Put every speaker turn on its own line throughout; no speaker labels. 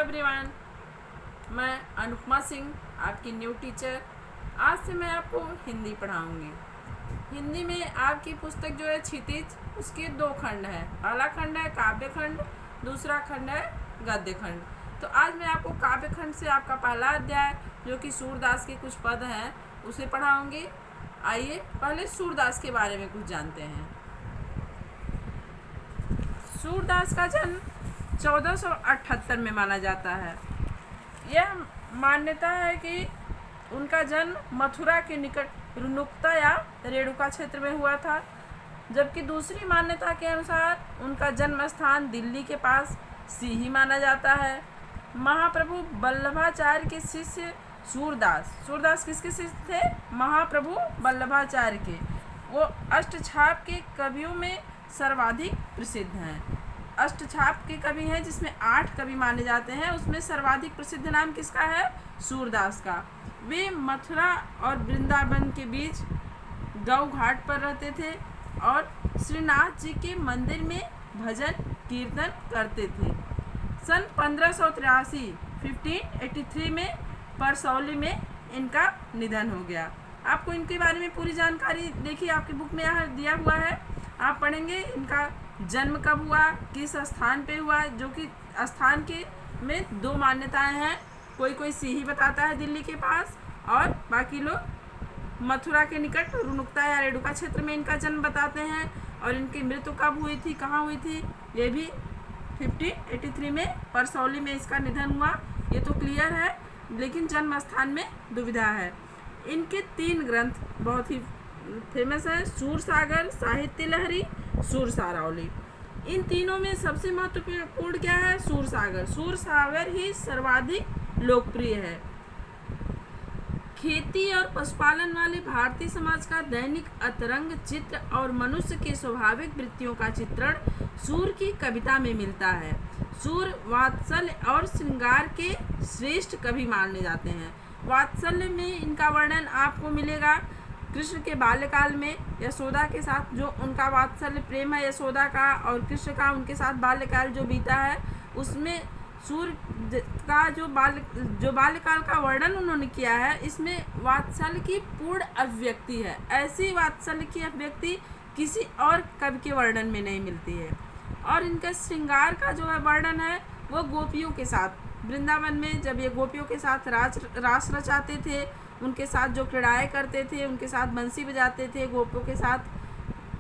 Everyone, मैं अनुपमा सिंह आपकी new teacher. आज से मैं आपको हिंदी पढ़ाऊंगी। हिंदी में आपकी पुस्तक जो है क्षितिज, उसके 2 खंड हैं। पहला खंड है काव्य खंड, दूसरा खंड है गद्य खंड। तो आज मैं आपको काव्य खंड से आपका पहला अध्याय जो कि सूरदास के कुछ पद हैं उसे पढ़ाऊंगी। आइए पहले सूरदास के बारे में कुछ जानते हैं। सूरदास का जन्म 1478 में माना जाता है। यह मान्यता है कि उनका जन्म मथुरा के निकट रुनुक्ता या रेणुका क्षेत्र में हुआ था, जबकि दूसरी मान्यता के अनुसार उनका जन्म स्थान दिल्ली के पास सीही माना जाता है। महाप्रभु वल्लभाचार्य के शिष्य सूरदास किसके शिष्य थे? महाप्रभु वल्लभाचार्य के। वो अष्टछाप के कवियों में सर्वाधिक प्रसिद्ध हैं। अष्टछाप के कवि हैं जिसमें 8 कवि माने जाते हैं, उसमें सर्वाधिक प्रसिद्ध नाम किसका है? सूरदास का। वे मथुरा और वृंदावन के बीच गौ घाट पर रहते थे और श्रीनाथ जी के मंदिर में भजन कीर्तन करते थे। सन 1583 में परसौली में इनका निधन हो गया। आपको इनके बारे में पूरी जानकारी देखिए आपकी बुक में यहाँ दिया हुआ है, आप पढ़ेंगे। इनका जन्म कब हुआ, किस स्थान पे हुआ, जो कि स्थान के में 2 मान्यताएं हैं। कोई सीही बताता है दिल्ली के पास, और बाकी लोग मथुरा के निकट रुनुक्ता या रेणुका क्षेत्र में इनका जन्म बताते हैं। और इनकी मृत्यु कब हुई थी, कहाँ हुई थी, ये भी 1583 में परसौली में इसका निधन हुआ। ये तो क्लियर है, लेकिन जन्म स्थान में दुविधा है। इनके 3 ग्रंथ बहुत ही फेमस है: सूरसागर, साहित्य लहरी, सूरसारावली। इन तीनों में सबसे महत्वपूर्ण क्या है? सूरसागर। सूरसागर ही सर्वाधिक लोकप्रिय है। खेती और पशुपालन वाले भारतीय समाज का दैनिक अतरंग चित्र और मनुष्य के स्वाभाविक वृत्तियों का चित्रण सूर की कविता में मिलता है। सूर वात्सल्य और श्रृंगार के श्रेष्ठ कवि माने जाते हैं। वात्सल्य में इनका वर्णन आपको मिलेगा कृष्ण के बाल्यकाल में यशोदा के साथ, जो उनका वात्सल्य प्रेम है यशोदा का और कृष्ण का उनके साथ बाल्यकाल जो बीता है, उसमें सूर का जो बाल्यकाल का वर्णन उन्होंने किया है, इसमें वात्सल्य की पूर्ण अभिव्यक्ति है। ऐसी वात्सल्य की अभिव्यक्ति किसी और कवि के वर्णन में नहीं मिलती है। और इनका श्रृंगार का जो है वर्णन है वो गोपियों के साथ, वृंदावन में जब ये गोपियों के साथ रास रचाते थे, उनके साथ जो क्रीड़ाएँ करते थे, उनके साथ बंसी बजाते थे, गोपियों के साथ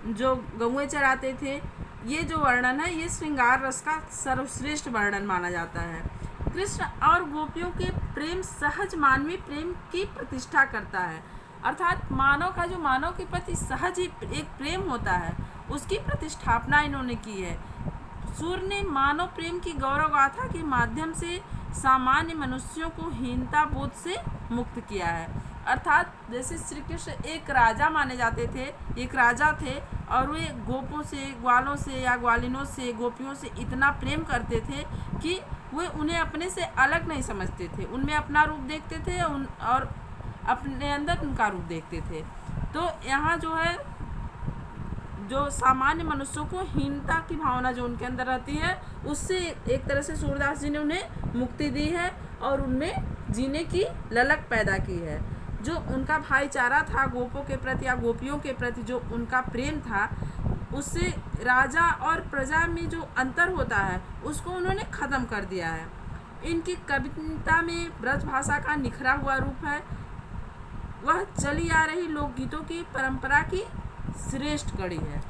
जो गौएँ चराते थे, ये जो वर्णन है ये श्रृंगार रस का सर्वश्रेष्ठ वर्णन माना जाता है। कृष्ण और गोपियों के प्रेम सहज मानवीय प्रेम की प्रतिष्ठा करता है, अर्थात मानव का जो मानव के प्रति सहज ही एक प्रेम होता है, उसकी प्रतिष्ठापना इन्होंने की है। सूर ने मानव प्रेम की गौरव गाथा के माध्यम से सामान्य मनुष्यों को हीनता बोध से मुक्त किया है। अर्थात जैसे श्री कृष्ण एक राजा माने जाते थे, एक राजा थे, और वे गोपों से, ग्वालों से या ग्वालिनों से, गोपियों से इतना प्रेम करते थे कि वे उन्हें अपने से अलग नहीं समझते थे, उनमें अपना रूप देखते थे और अपने अंदर उनका रूप देखते थे। तो यहाँ जो है जो सामान्य मनुष्यों को हीनता की भावना जो उनके अंदर रहती है, उससे एक तरह से सूरदास जी ने उन्हें मुक्ति दी है और उनमें जीने की ललक पैदा की है। जो उनका भाईचारा था गोपों के प्रति या गोपियों के प्रति, जो उनका प्रेम था, उससे राजा और प्रजा में जो अंतर होता है उसको उन्होंने ख़त्म कर दिया है। इनकी कविता में ब्रज भाषा का निखरा हुआ रूप है। वह चली आ रही लोकगीतों की परंपरा की श्रेष्ठ कड़ी है।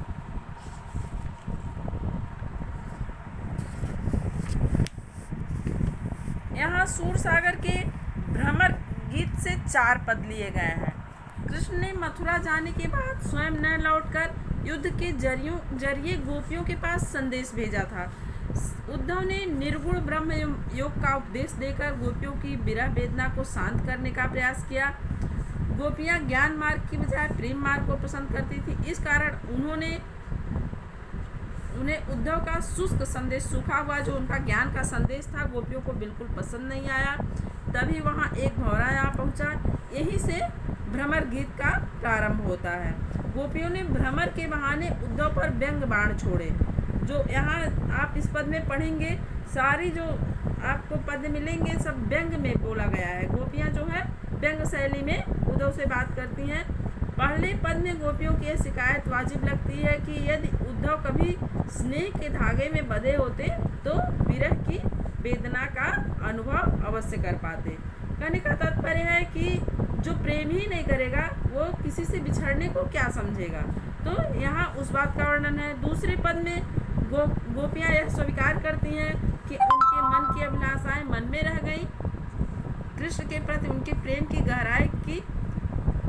यहाँ सूरसागर के भ्रमर गीत से 4 पद लिए गए हैं। कृष्ण ने मथुरा जाने के बाद स्वयं न लौटकर युद्ध के जरिए गोपियों के पास संदेश भेजा था। उद्धव ने निर्गुण ब्रह्म योग का उपदेश देकर गोपियों की विरह वेदना को शांत करने का प्रयास किया। गोपियाँ ज्ञान मार्ग की बजाय प्रेम मार्ग को पसंद करती थी, इस कारण उन्हें उद्धव का शुष्क संदेश, सूखा हुआ जो उनका ज्ञान का संदेश था, गोपियों को बिल्कुल पसंद नहीं आया। तभी वहाँ एक भौरा यहाँ पहुँचा। यहीं से भ्रमर गीत का प्रारंभ होता है। गोपियों ने भ्रमर के बहाने उद्धव पर व्यंग बाण छोड़े। जो यहाँ आप इस पद में पढ़ेंगे, सारी जो आपको पद पद मिलेंगे सब व्यंग में बोला गया है। गोपियाँ जो है व्यंग शैली में उद्धव से बात करती हैं। पहले पद में गोपियों की यह शिकायत वाजिब लगती है कि यदि उद्धव कभी स्नेह के धागे में बंधे होते तो विरह की वेदना का अनुभव अवश्य कर पाते। कहने का तात्पर्य है कि जो प्रेम ही नहीं करेगा वो किसी से बिछड़ने को क्या समझेगा। तो यहाँ उस बात का वर्णन है। दूसरे पद में गोपियाँ यह स्वीकार करती हैं कि उनके मन की अभिलाषाएं मन में रह गई। कृष्ण के प्रति उनके प्रेम की गहराई की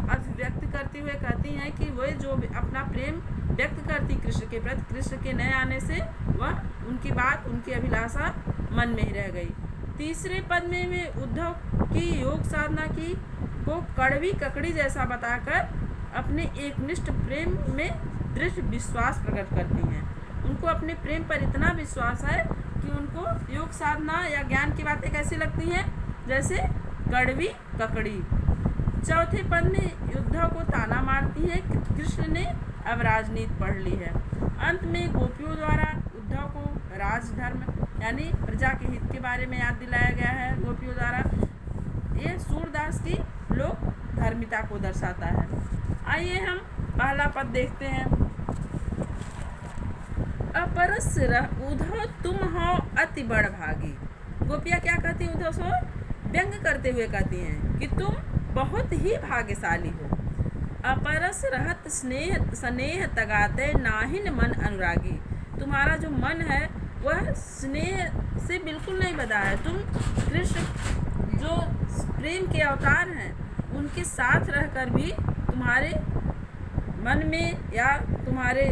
अभिव्यक्त करते हुए कहती हैं कि वह जो अपना प्रेम व्यक्त करती कृष्ण के प्रति, कृष्ण के न आने से वह उनकी बात, उनकी अभिलाषा मन में ही रह गई। तीसरे पद में वे उद्धव की योग साधना की को कड़वी ककड़ी जैसा बताकर अपने एकनिष्ठ प्रेम में दृढ़ विश्वास प्रकट करती हैं। उनको अपने प्रेम पर इतना विश्वास है कि उनको योग साधना या ज्ञान की बातें कैसी लगती हैं, जैसे कड़वी ककड़ी। चौथे पद में उद्धव को ताना मारती है कि कृष्ण ने अब राजनीति पढ़ ली है। अंत में गोपियों द्वारा उद्धव को राजधर्म यानी प्रजा के हित के बारे में याद दिलाया गया है। गोपियों द्वारा ये सूरदास की लोक धर्मिता को दर्शाता है। आइए हम पहला पद देखते हैं। अपरस उद्धव तुम हो अति बड़ भागी। गोपियाँ क्या कहती हैं उद्धव से व्यंग करते हुए कहती हैं कि तुम बहुत ही भाग्यशाली हो। अपरस रहत स्नेह स्नेह तगाते नाहिन मन अनुरागी। तुम्हारा जो मन है वह स्नेह से बिल्कुल नहीं बंधा है। तुम कृष्ण जो प्रेम के अवतार हैं उनके साथ रहकर भी तुम्हारे मन में या तुम्हारे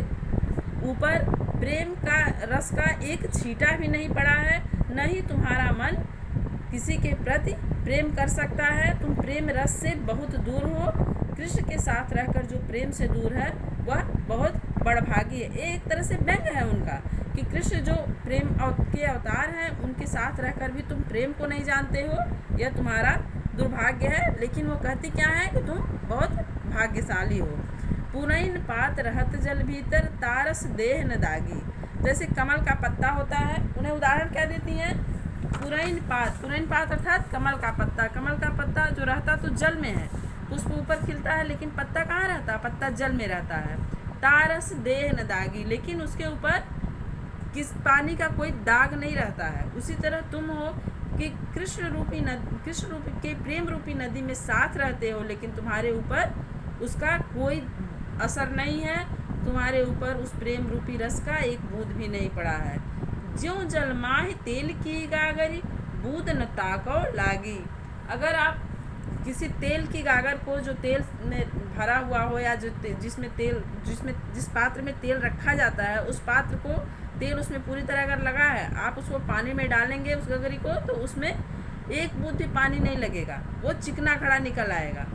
ऊपर प्रेम का रस का एक छींटा भी नहीं पड़ा है, न ही तुम्हारा मन किसी के प्रति प्रेम कर सकता है। तुम प्रेम रस से बहुत दूर हो। कृष्ण के साथ रहकर जो प्रेम से दूर है वह बहुत बड़भागी है। एक तरह से व्यंग है उनका कि कृष्ण जो प्रेम के अवतार हैं उनके साथ रहकर भी तुम प्रेम को नहीं जानते हो, यह तुम्हारा दुर्भाग्य है। लेकिन वो कहती क्या है कि तुम बहुत भाग्यशाली हो। पुनैन पात रहत जल भीतर तारस देह न दागी। जैसे कमल का पत्ता होता है, उन्हें उदाहरण क्या देती हैं, पुनैन पात अर्थात कमल का पत्ता। कमल का पत्ता जो रहता तो जल में है, पुष्प ऊपर खिलता है लेकिन पत्ता कहाँ रहता, पत्ता जल में रहता है। तारस देह न दागी, लेकिन उसके ऊपर किस पानी का कोई दाग नहीं रहता है। उसी तरह तुम हो कि कृष्ण रूपी के प्रेम रूपी नदी में साथ रहते हो, लेकिन तुम्हारे ऊपर उसका कोई असर नहीं है। तुम्हारे ऊपर उस प्रेम रूपी रस का एक बूंद भी नहीं पड़ा है। ज्यों जलमाहि तेल की गागरी बूंद न ताको लागी। अगर आप किसी तेल की गागर को जो तेल में भरा हुआ हो या जिस पात्र में तेल रखा जाता है, उस पात्र को तेल उसमें पूरी तरह अगर लगा है, आप उसको पानी में डालेंगे उस गगरी को, तो उसमें एक बूंद भी पानी नहीं लगेगा, वो चिकना खड़ा निकल आएगा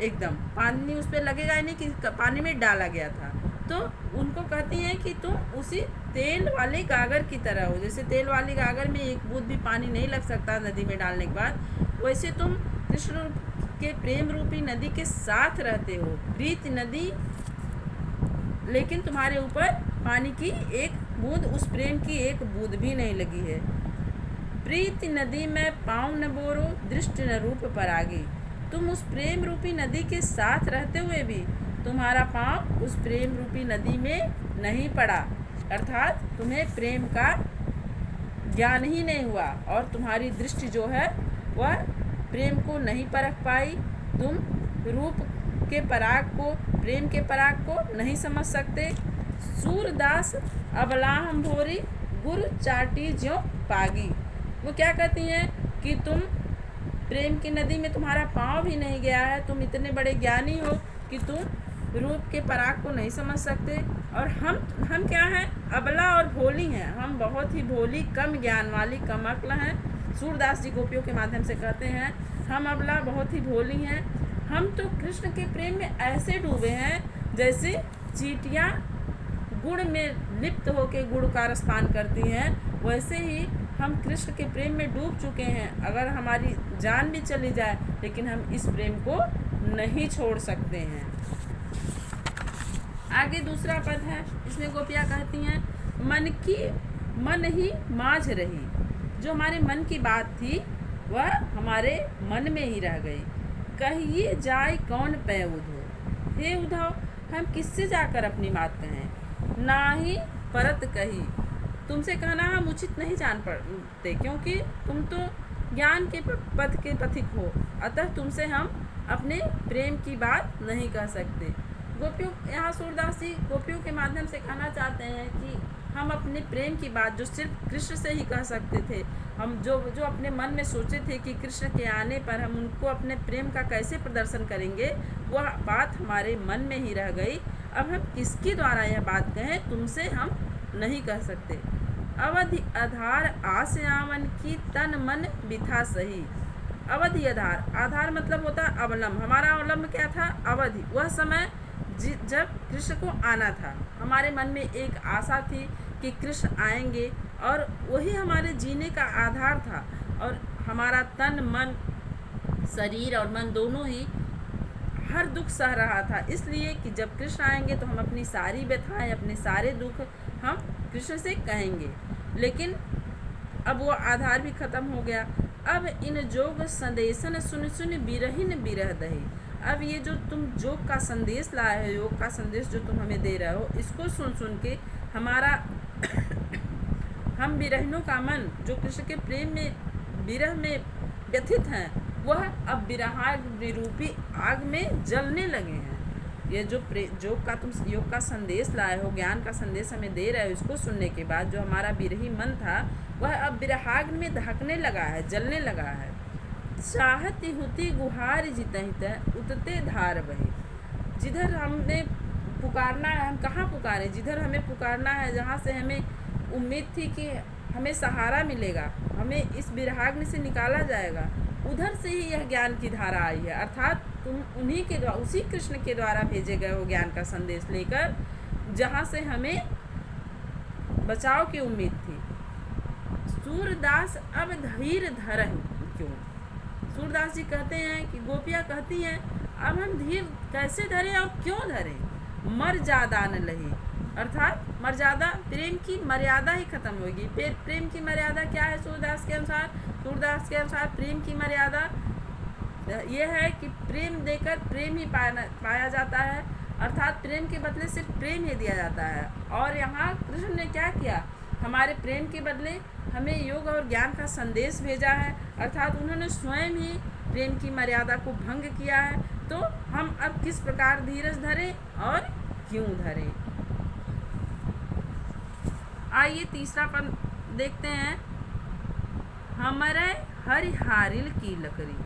एकदम। पानी उस पर लगेगा ही नहीं कि पानी में डाला गया था। तो उनको कहती हैं कि तुम उसी तेल वाले गागर की तरह हो। जैसे तेल वाली गागर में एक बूंद भी पानी नहीं लग सकता नदी में डालने के बाद, वैसे तुम कृष्ण के प्रेम रूपी नदी के साथ रहते हो, प्रीत नदी, लेकिन तुम्हारे ऊपर पानी की एक बूंद, उस प्रेम की एक बूंद भी नहीं लगी है। प्रीति नदी में पाँव न बोरो दृष्टि न रूप परागी। तुम उस प्रेम रूपी नदी के साथ रहते हुए भी तुम्हारा पाँव उस प्रेम रूपी नदी में नहीं पड़ा, अर्थात तुम्हें प्रेम का ज्ञान ही नहीं हुआ और तुम्हारी दृष्टि जो है वह प्रेम को नहीं परख पाई। तुम रूप के पराग को, प्रेम के पराग को नहीं समझ सकते। सूरदास अबलाहम भोरी गुरु चाटी ज्यों पागी। वो क्या कहती हैं कि तुम प्रेम की नदी में तुम्हारा पाँव भी नहीं गया है, तुम इतने बड़े ज्ञानी हो कि तुम रूप के पराग को नहीं समझ सकते। और हम क्या हैं, अबला और भोली हैं। हम बहुत ही भोली, कम ज्ञान वाली, कम अक्ल हैं। सूरदास जी गोपियों के माध्यम से कहते हैं हम अबला बहुत ही भोली हैं। हम तो कृष्ण के प्रेम में ऐसे डूबे हैं जैसे चींटियाँ गुड़ में लिप्त होकर गुड़ का रसपान करती हैं, वैसे ही हम कृष्ण के प्रेम में डूब चुके हैं। अगर हमारी जान भी चली जाए लेकिन हम इस प्रेम को नहीं छोड़ सकते हैं। आगे दूसरा पद है, इसमें गोपियाँ कहती हैं मन ही माझ रही। जो हमारे मन की बात थी वह हमारे मन में ही रह गई। कहिए जाए कौन पै उधो, हे उद्धव हम किससे जाकर अपनी बात कहें। ना ही परत कही, तुमसे कहना हम उचित नहीं जान पड़ते, क्योंकि तुम तो ज्ञान के पथ के पथिक हो, अतः तुमसे हम अपने प्रेम की बात नहीं कह सकते। गोपियों, यहाँ सूरदास जी गोपियों के माध्यम से कहना चाहते हैं कि हम अपने प्रेम की बात जो सिर्फ कृष्ण से ही कह सकते थे, हम जो अपने मन में सोचे थे कि कृष्ण के आने पर हम उनको अपने प्रेम का कैसे प्रदर्शन करेंगे, वह बात हमारे मन में ही रह गई। अब हम किसके द्वारा यह बात कहें, तुमसे हम नहीं कह सकते। अवधि आधार आस आवन की तन मन बिथा सही। अवधि आधार, आधार मतलब होता है अवलंब। हमारा अवलंब क्या था, अवधि। वह समय जब कृष्ण को आना था, हमारे मन में एक आशा थी कि कृष्ण आएंगे, और वही हमारे जीने का आधार था। और हमारा तन मन, शरीर और मन दोनों ही हर दुख सह रहा था, इसलिए कि जब कृष्ण आएंगे तो हम अपनी सारी व्यथाएं, अपने सारे दुख हम कृष्ण से कहेंगे। लेकिन अब वो आधार भी खत्म हो गया। अब इन जोग संदेशन सुन सुन बिरहिन बिरह दही। अब ये जो तुम जोग का संदेश लाए हो, योग का संदेश जो तुम हमें दे रहे हो, इसको सुन सुन के हमारा हम बिरहिनों का मन जो कृष्ण के प्रेम में, विरह में व्यथित हैं, वह अब विरहाग्नि रूपी आग में जलने लगे हैं। ये जो योग का संदेश लाए हो, ज्ञान का संदेश हमें दे रहे हो, इसको सुनने के बाद जो हमारा विरही मन था वह अब विरहाग्नि में दहकने लगा है, जलने लगा है। चाहती हुती गुहार जितहित उतते धार बहे। जिधर हमने पुकारना है, हम कहाँ पुकारे, जिधर हमें पुकारना है, जहाँ से हमें उम्मीद थी कि हमें सहारा मिलेगा, हमें इस विरहाग्नि से निकाला जाएगा, उधर से ही यह ज्ञान की धारा आई है। अर्थात तुम उन्हीं के द्वारा, उसी कृष्ण के द्वारा भेजे गए हो ज्ञान का संदेश लेकर, जहाँ से हमें बचाव की उम्मीद थी। सूरदास अब धीर धरहु क्यों। सूरदास जी कहते हैं कि गोपियाँ कहती हैं अब हम धीर कैसे धरें और क्यों धरें। मर्यादा न लही, अर्थात मर्यादा, प्रेम की मर्यादा ही खत्म होगी। प्रेम की मर्यादा क्या है सूरदास के अनुसार? सूरदास के अनुसार प्रेम की मर्यादा यह है कि प्रेम देकर प्रेम ही पाया जाता है, अर्थात प्रेम के बदले सिर्फ प्रेम ही दिया जाता है। और यहाँ कृष्ण ने क्या किया, हमारे प्रेम के बदले हमें योग और ज्ञान का संदेश भेजा है, अर्थात उन्होंने स्वयं ही प्रेम की मर्यादा को भंग किया है। तो हम अब किस प्रकार धीरज धरें और क्यों धरें। आइए तीसरा पद देखते हैं। हमारे हरिहारिल की लकड़ी।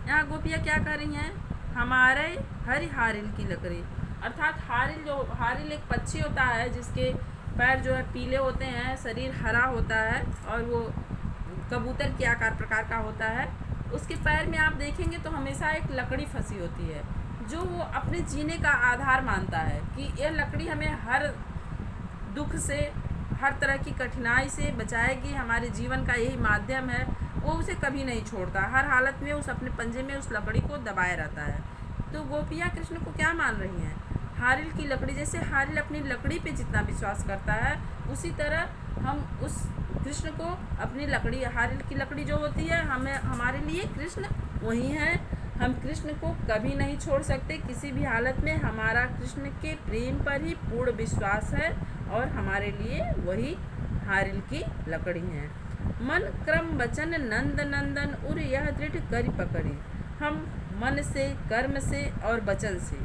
यहाँ गोपियाँ क्या कर रही हैं, हमारे हरिहारिल की लकड़ी, अर्थात हारिल एक पक्षी होता है जिसके पैर जो है पीले होते हैं, शरीर हरा होता है और वो कबूतर के आकार प्रकार का होता है। उसके पैर में आप देखेंगे तो हमेशा एक लकड़ी फंसी होती है, जो वो अपने जीने का आधार मानता है कि यह लकड़ी हमें हर दुख से, हर तरह की कठिनाई से बचाएगी, हमारे जीवन का यही माध्यम है। वो उसे कभी नहीं छोड़ता, हर हालत में उस अपने पंजे में उस लकड़ी को दबाए रहता है। तो गोपियाँ कृष्ण को क्या मान रही हैं, हारिल की लकड़ी। जैसे हारिल अपनी लकड़ी पे जितना विश्वास करता है, उसी तरह हम उस कृष्ण को अपनी लकड़ी, हारिल की लकड़ी जो होती है, हमें, हमारे लिए कृष्ण वही हैं। हम कृष्ण को कभी नहीं छोड़ सकते, किसी भी हालत में हमारा कृष्ण के प्रेम पर ही पूर्ण विश्वास है और हमारे लिए वही हारिल की लकड़ी हैं। मन क्रम वचन नंद नंदन उर यह दृढ़ करी पकड़ी। हम मन से, कर्म से और वचन से,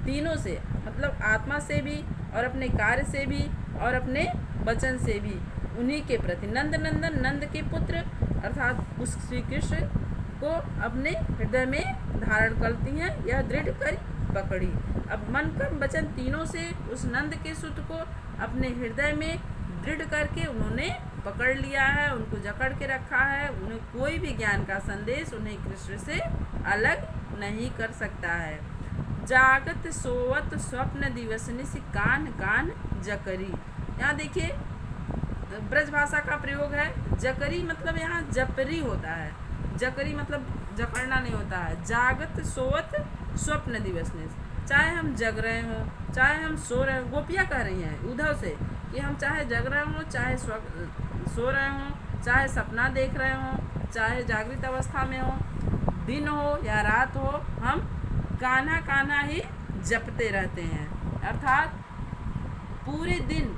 तीनों से, मतलब आत्मा से भी और अपने कार्य से भी और अपने वचन से भी उन्हीं के प्रति, नंद नंदन, नंद के पुत्र अर्थात उस श्री कृष्ण को अपने हृदय में धारण करती हैं, यह दृढ़ कर पकड़ी। अब मन कर्म वचन तीनों से उस नंद के सुत को अपने हृदय में दृढ़ करके उन्होंने पकड़ लिया है, उनको जकड़ के रखा है। उन्हें कोई भी ज्ञान का संदेश उन्हें कृष्ण से अलग नहीं कर सकता है। जागत सोवत स्वप्न दिवस निस कान कान जकरी। यहाँ देखिए ब्रज भाषा का प्रयोग है। जकरी मतलब यहाँ जपरी होता है, जकरी मतलब जकड़ना नहीं होता है। जागत सोवत स्वप्न दिवस निस, चाहे हम जग रहे हों, चाहे हम सो रहे हों। गोपियाँ कह रही हैं उद्धव से कि हम चाहे जग रहे हों, चाहे सो रहे हों, चाहे सपना देख रहे हों, चाहे जागृत अवस्था में हो, दिन हो या रात हो, हम कान्हा कान्हा ही जपते रहते हैं। अर्थात पूरे दिन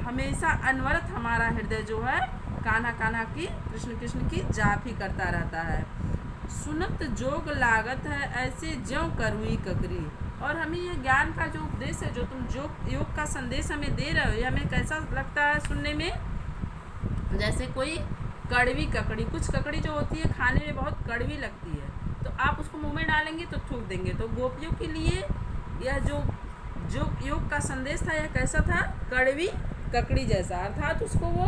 हमेशा अनवरत हमारा हृदय जो है कान्हा कान्हा की, कृष्ण कृष्ण की जाप ही करता रहता है। सुनत जोग लागत है ऐसे ज्यों करुई ककरी। और हमें ये ज्ञान का जो उपदेश है, जो तुम योग का संदेश हमें दे रहे हो, ये हमें कैसा लगता है सुनने में? जैसे कोई कड़वी ककड़ी। कुछ ककड़ी जो होती है खाने में बहुत कड़वी लगती है, तो आप उसको मुंह में डालेंगे तो थूक देंगे। तो गोपियों के लिए यह जो योग का संदेश था, यह कैसा था? कड़वी ककड़ी जैसा। अर्थात उसको वो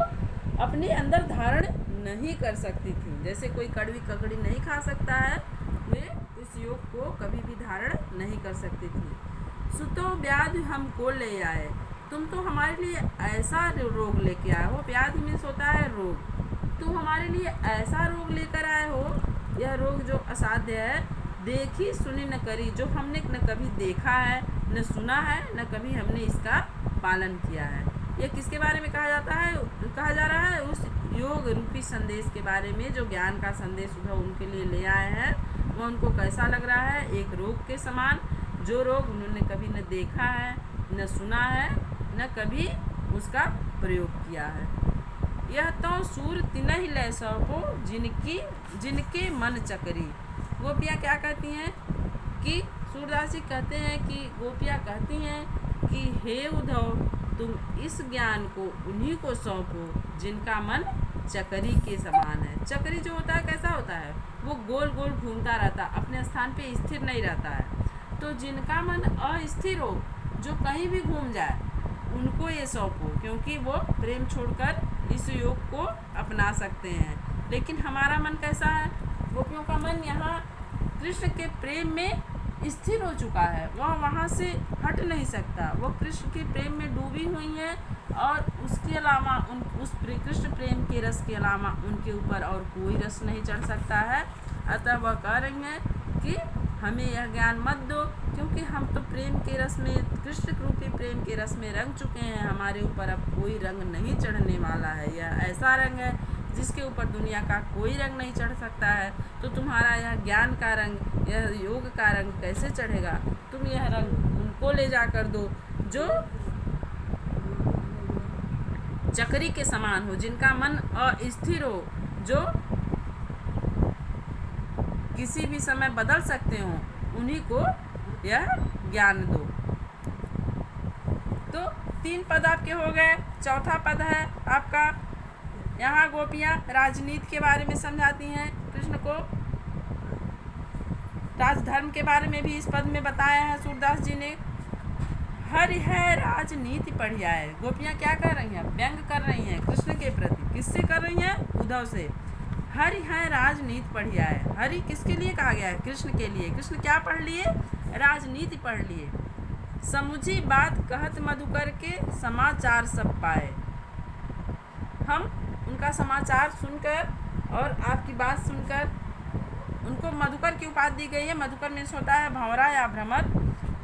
अपने अंदर धारण नहीं कर सकती थी। जैसे कोई कड़वी ककड़ी नहीं खा सकता है, वे इस योग को कभी भी धारण नहीं कर सकती थी। सुतो व्याधि हमको ले आए, तुम तो हमारे लिए ऐसा रोग लेके आए हो। व्याधि मीन्स होता है रोग। तुम हमारे लिए ऐसा रोग लेकर आए हो, यह रोग जो असाध्य है, देखी सुनी न करी, जो हमने न कभी देखा है, न सुना है, न कभी हमने इसका पालन किया है। यह किसके बारे में कहा जा रहा है? उस योग रूपी संदेश के बारे में, जो ज्ञान का संदेश उधर उनके लिए ले आए हैं। वह उनको कैसा लग रहा है? एक रोग के समान, जो रोग उन्होंने कभी न देखा है, न सुना है, न कभी उसका प्रयोग किया है। यह तो सूर तिनहि लय सौंपो जिनके मन चकरी। गोपियाँ क्या कहती हैं कि सूरदास जी कहते हैं कि गोपियाँ कहती हैं कि हे उद्धव, तुम इस ज्ञान को उन्हीं को सौंपो जिनका मन चकरी के समान है। चकरी जो होता है कैसा होता है? वो गोल गोल घूमता रहता, अपने स्थान पे स्थिर नहीं रहता है। तो जिनका मन अस्थिर हो, जो कहीं भी घूम जाए, उनको ये सौंपो, क्योंकि वो प्रेम छोड़कर इस योग को अपना सकते हैं। लेकिन हमारा मन कैसा है? गोपियों का मन यहाँ कृष्ण के प्रेम में स्थिर हो चुका है। वह वहाँ से हट नहीं सकता। वो कृष्ण के प्रेम में डूबी हुई हैं, और उसके अलावा उस कृष्ण प्रेम के रस के अलावा उनके ऊपर और कोई रस नहीं चढ़ सकता है। अतः वह कह रही हैं कि हमें यह ज्ञान मत दो, क्योंकि हम तो प्रेम के रस में, कृष्ण रूपी प्रेम के रस में रंग चुके हैं। हमारे ऊपर अब कोई रंग नहीं चढ़ने वाला है। यह ऐसा रंग है जिसके ऊपर दुनिया का कोई रंग नहीं चढ़ सकता है। तो तुम्हारा यह ज्ञान का रंग, यह योग का रंग कैसे चढ़ेगा? तुम यह रंग उनको ले जा कर दो जो चक्री के समान हो, जिनका मन अस्थिर हो, जो किसी भी समय बदल सकते हो, उन्हीं को यह ज्ञान दो। तो 3 पद आपके हो गए। चौथा पद है आपका, यहाँ गोपियाँ राजनीति के बारे में समझाती हैं कृष्ण को। राजधर्म के बारे में भी इस पद में बताया है सूरदास जी ने। हरि है राजनीति पढ़िया है। गोपियाँ क्या कर रही हैं? व्यंग कर रही हैं कृष्ण के प्रति। किससे कर रही हैं? उद्धव से। हरि है राजनीति पढ़िया है। हरि किसके लिए कहा गया है? कृष्ण के लिए। कृष्ण क्या पढ़ लिए? राजनीति पढ़ लिए। समुझी बात कहत मधुकर के समाचार सब पाए। हम उनका समाचार सुनकर और आपकी बात सुनकर, उनको मधुकर की उपाधि दी गई है। मधुकर मीन्स होता है भंवरा या भ्रमर।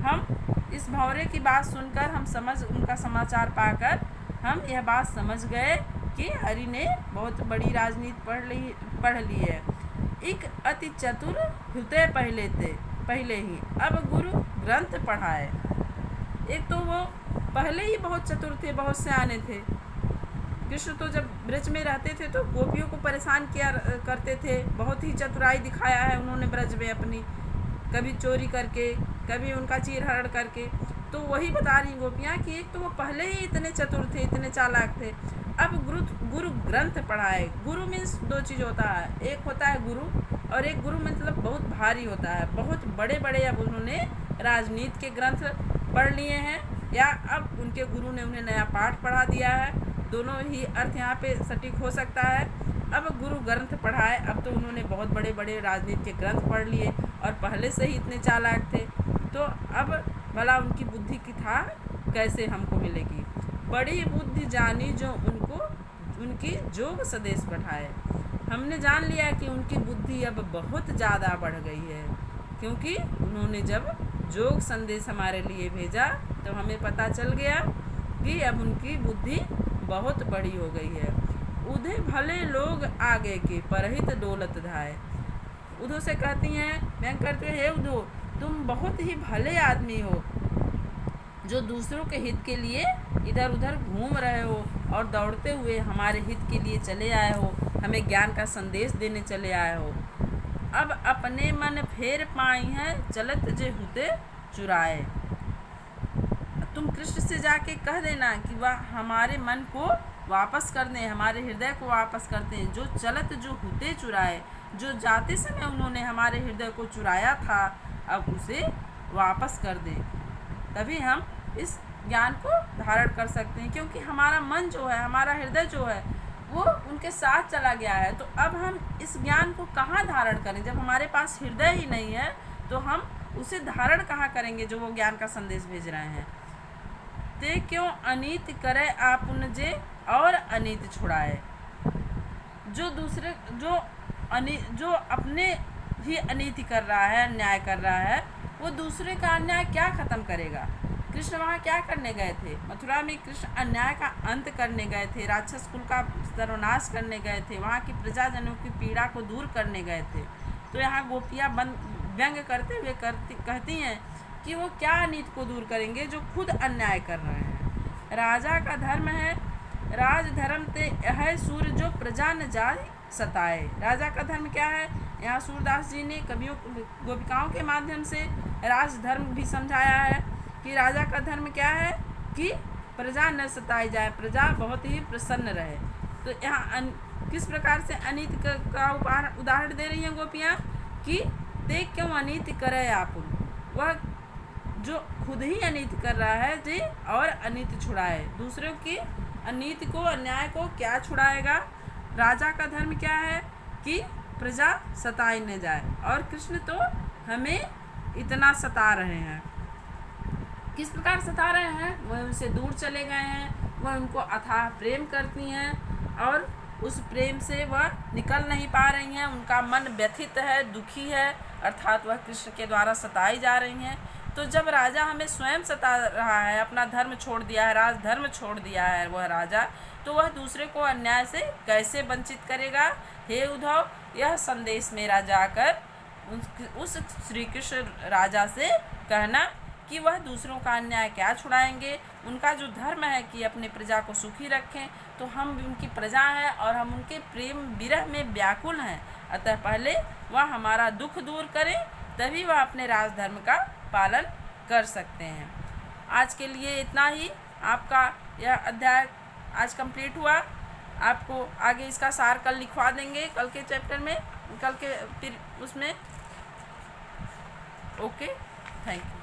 हम इस भंवरे की बात सुनकर, हम उनका समाचार पाकर हम यह बात समझ गए कि हरि ने बहुत बड़ी राजनीति पढ़ ली है। एक अति चतुर हृदय पहले ही अब गुरु ग्रंथ पढ़ाए। एक तो वो पहले ही बहुत चतुर थे, बहुत सियाने थे। कृष्ण तो जब ब्रज में रहते थे तो गोपियों को परेशान किया करते थे। बहुत ही चतुराई दिखाया है उन्होंने ब्रज में अपनी, कभी चोरी करके, कभी उनका चीरहरण करके। तो वही बता रही गोपियाँ कि एक तो वो पहले ही इतने चतुर थे, इतने चालाक थे। अब गुरु ग्रंथ पढ़ाए। गुरु मीन्स 2 चीज़ होता है, एक होता है गुरु, और एक गुरु मतलब बहुत भारी होता है, बहुत बड़े बड़े। अब उन्होंने राजनीति के ग्रंथ पढ़ लिए हैं, या अब उनके गुरु ने उन्हें नया पाठ पढ़ा दिया है। दोनों ही अर्थ यहाँ पे सटीक हो सकता है। अब गुरु ग्रंथ पढ़ाए, अब तो उन्होंने बहुत बड़े बड़े राजनीति के ग्रंथ पढ़ लिए और पहले से ही इतने चालाक थे। तो अब भला उनकी बुद्धि की था कैसे हमको मिलेगी? बड़ी बुद्धि जानी जो उनकी जोग सदेश बढ़ाए। हमने जान लिया कि उनकी बुद्धि अब बहुत ज़्यादा बढ़ गई है, क्योंकि उन्होंने जब जोग संदेश हमारे लिए भेजा तो हमें पता चल गया कि अब उनकी बुद्धि बहुत बड़ी हो गई है। उधे भले लोग आगे के परहित डोलत धाए। उधो से कहती हैं, व्यंग करते हैं, हे उधो तुम बहुत ही भले आदमी हो जो दूसरों के हित के लिए इधर उधर घूम रहे हो और दौड़ते हुए हमारे हित के लिए चले आए हो, हमें ज्ञान का संदेश देने चले आए हो। अब अपने मन फेर पाई हैं चलत जे हुते चुराए। तुम कृष्ण से जाके कह देना कि वह हमारे मन को वापस कर दें, हमारे हृदय को वापस कर दें। जो चलत जो हुते चुराए, जो जाते समय उन्होंने हमारे हृदय को चुराया था, अब उसे वापस कर दें। तभी हम इस ज्ञान को धारण कर सकते हैं, क्योंकि हमारा मन जो है, हमारा हृदय जो है, वो उनके साथ चला गया है। तो अब हम इस ज्ञान को कहाँ धारण करें? जब हमारे पास हृदय ही नहीं है तो हम उसे धारण कहाँ करेंगे जो वो ज्ञान का संदेश भेज रहे हैं। ते क्यों अनीति करे आपुन जे और अनीति छुड़ाए। जो अपने ही अनीति कर रहा है, अन्याय कर रहा है, वो दूसरे का अन्याय क्या खत्म करेगा? कृष्ण वहाँ क्या करने गए थे? मथुरा में कृष्ण अन्याय का अंत करने गए थे, राक्षस कुल का सर्वनाश करने गए थे, वहाँ की प्रजाजनों की पीड़ा को दूर करने गए थे। तो यहाँ गोपियाँ व्यंग करते हुए कहती हैं कि वो क्या अनीति को दूर करेंगे जो खुद अन्याय कर रहे हैं। राजा का धर्म है राज धर्म ते है सूर जो प्रजा न जाए सताए। राजा का धर्म क्या है? यहाँ सूरदास जी ने कवियों गोपिकाओं के माध्यम से राज धर्म भी समझाया है कि राजा का धर्म क्या है कि प्रजा न सताई जाए, प्रजा बहुत ही प्रसन्न रहे। तो यहाँ किस प्रकार से अनीति का उदाहरण दे रही हैं गोपियाँ कि ते क्यों अनीति करे आपुन। वह जो खुद ही अनीति कर रहा है जी और अनीति छुड़ाए। दूसरों की अनीति को, अन्याय को क्या छुड़ाएगा? राजा का धर्म क्या है कि प्रजा सताई न जाए, और कृष्ण तो हमें इतना सता रहे हैं। किस प्रकार सता रहे हैं? वह उनसे दूर चले गए हैं, वह उनको अथाह प्रेम करती हैं और उस प्रेम से वह निकल नहीं पा रही हैं। उनका मन व्यथित है, दुखी है, अर्थात वह कृष्ण के द्वारा सताई जा रही हैं। तो जब राजा हमें स्वयं सता रहा है, अपना धर्म छोड़ दिया है, राज धर्म छोड़ दिया है वह राजा, तो वह दूसरे को अन्याय से कैसे वंचित करेगा? हे उद्धव, यह संदेश मेरा जाकर उस श्री कृष्ण राजा से कहना कि वह दूसरों का अन्याय क्या छुड़ाएंगे। उनका जो धर्म है कि अपने प्रजा को सुखी रखें, तो हम भी उनकी प्रजा हैं और हम उनके प्रेम विरह में व्याकुल हैं। अतः पहले वह हमारा दुख दूर करें, तभी वह अपने राज धर्म का पालन कर सकते हैं। आज के लिए इतना ही। आपका यह अध्याय आज कंप्लीट हुआ। आपको आगे इसका सार कल लिखवा देंगे, कल के चैप्टर में, कल के फिर उसमें। Okay, thank you.